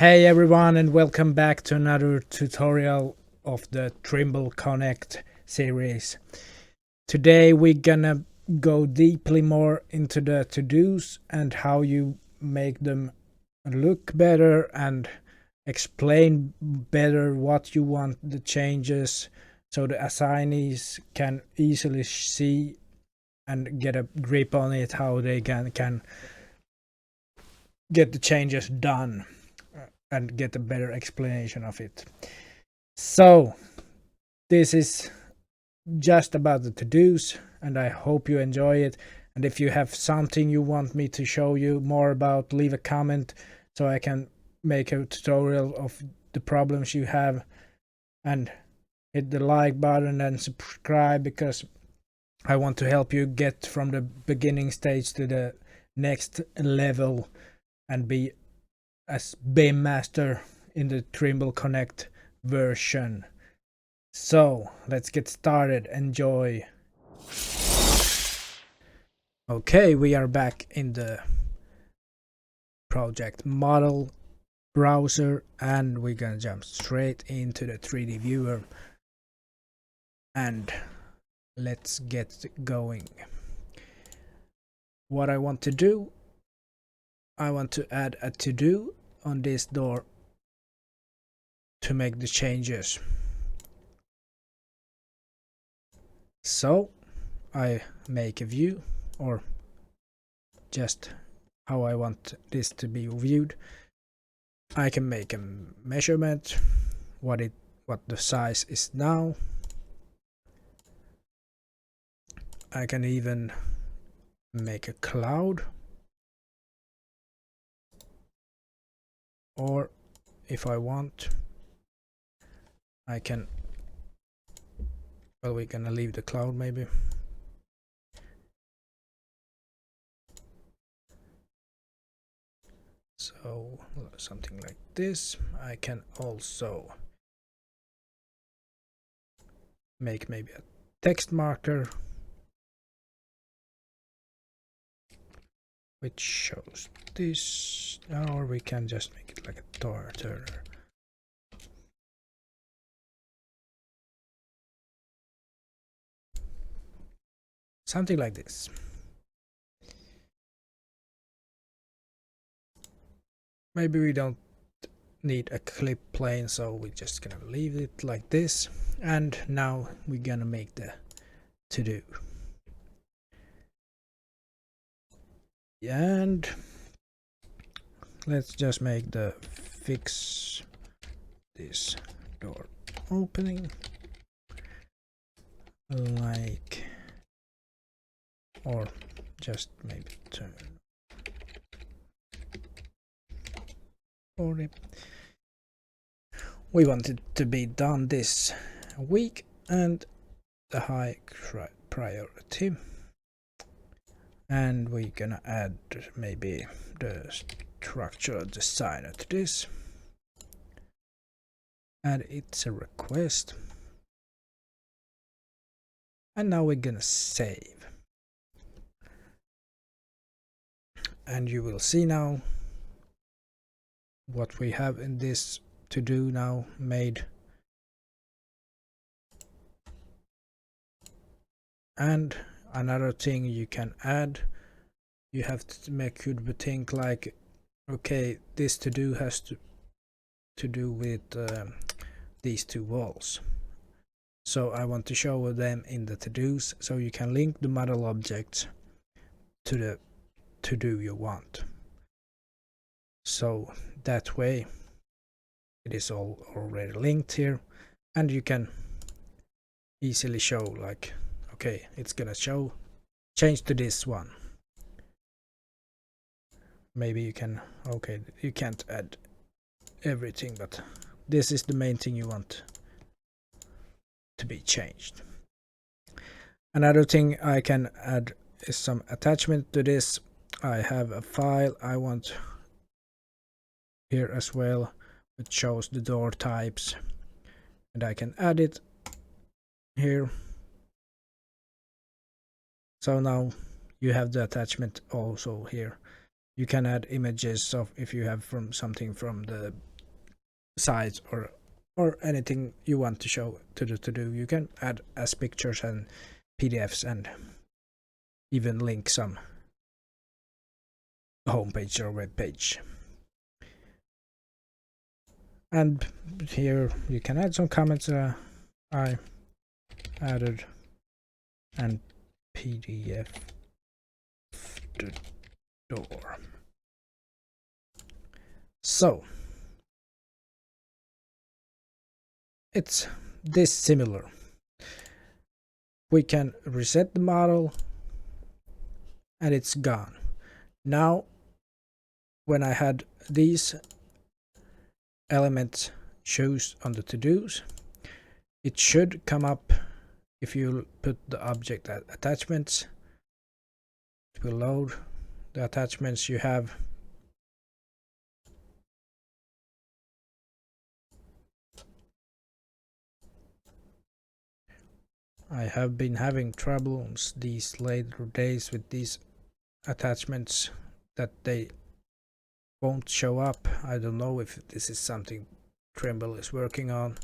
Hey everyone, and welcome back to another tutorial of the Trimble Connect series. Today we're gonna go deeply more into the to-dos and how you make them look better and explain better what you want the changes so the assignees can easily see and get a grip on it, how they can get the changes done and get a better explanation of it. So this is just about the to-dos, and I hope you enjoy it. And if you have something you want me to show you more about, leave a comment so I can make a tutorial of the problems you have. And hit the like button and subscribe, because I want to help you get from the beginning stage to the next level and be as BIM master in the Trimble Connect version. So let's get started. Enjoy. Okay, we are back in the project model browser, and we're gonna jump straight into the 3D viewer and let's get going. What I want to do, I want to add a to-do on this door to make the changes. So I make a view, or just how I want this to be viewed. I can make a measurement, what the size is now. I can even make a cloud, or if I want, I can, well, we're gonna leave the cloud maybe. So something like this. I can also make maybe a text marker which shows this, or we can just make it like a turner. Something like this. Maybe we don't need a clip plane, so we're just gonna leave it like this. And now we're gonna make the to-do. And let's just make the fix this door opening like, or just maybe turn 40. We want it to be done this week and the high priority. And we're gonna add maybe the structural designer to this. And it's a request. And now we're gonna save. And you will see now what we have in this to do now made. And another thing you can add, you have to could think like, okay, this to do has to do with these two walls. So I want to show them in the to-dos, so you can link the model objects to the to-do you want. So that way it is all already linked here, and you can easily show like, okay, it's gonna change to this one. Maybe you can, okay, you can't add everything, but this is the main thing you want to be changed. Another thing I can add is some attachment to this. I have a file I want here as well, which shows the door types, and I can add it here. So now you have the attachment also here. You can add images of, if you have from something from the sites or anything you want to show to the to-do. You can add as pictures and PDFs and even link some homepage or web page. And here you can add some comments. I added and PDF the door. So it's this similar. We can reset the model and it's gone. Now when I had these elements shows on the to-dos, it should come up if you put the object attachments. It will load the attachments you have. I have been having troubles these later days with these attachments that they won't show up. I don't know if this is something Trimble is working on.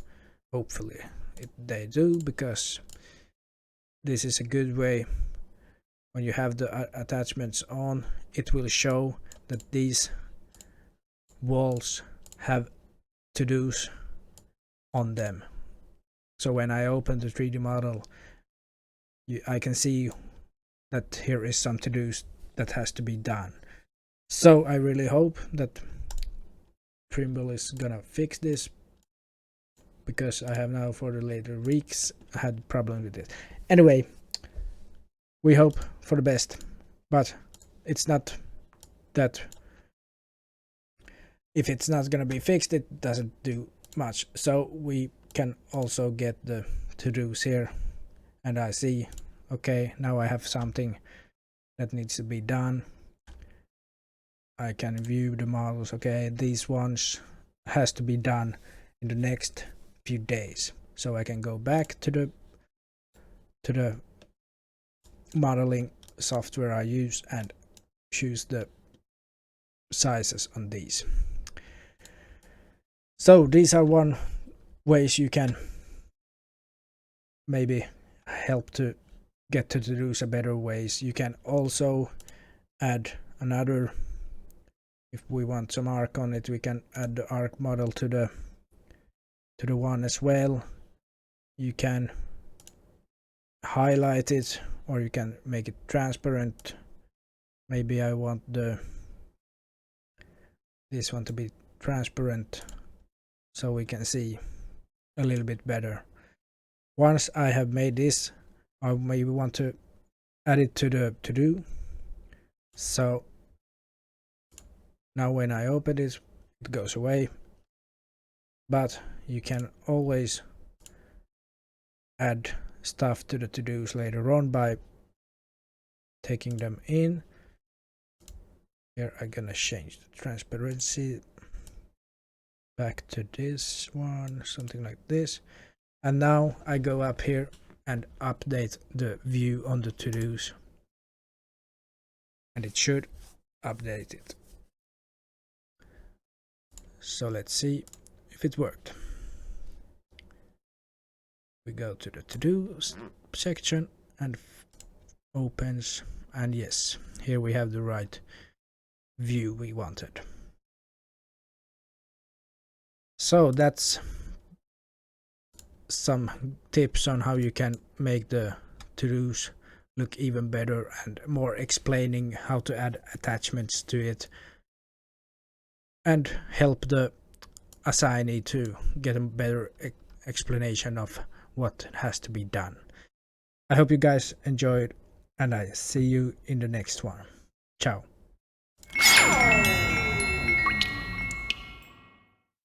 Hopefully they do, because this is a good way. When you have the attachments on, it will show that these walls have to-dos on them. So when I open the 3D model, I can see that here is some to-dos that has to be done. So I really hope that Trimble is gonna fix this, because I have now for the later weeks had problem with it. Anyway, we hope for the best, but it's not that if it's not gonna be fixed, it doesn't do much. So we can also get the to-dos here, and I see, okay, now I have something that needs to be done. I can view the models. Okay, these ones has to be done in the next few days. So I can go back to the modeling software I use and choose the sizes on these. So these are one ways you can maybe help to get to to-dos a better ways. You can also add another. If we want some arc on it, we can add the arc model to the one as well. You can highlight it, or you can make it transparent. Maybe I want this one to be transparent, so we can see a little bit better. Once I have made this, I maybe want to add it to the to-do. So now when I open it, it goes away. But you can always add stuff to the to-dos later on by taking them in. Here I'm gonna change the transparency back to this one, something like this. And now I go up here and update the view on the to-dos, and it should update it. So let's see if it worked. We go to the to-do section and opens, and yes, here we have the right view we wanted. So that's some tips on how you can make the to-dos look even better, and more explaining how to add attachments to it and help the assignee to get a better explanation of what has to be done. I hope you guys enjoyed, and I see you in the next one. Ciao.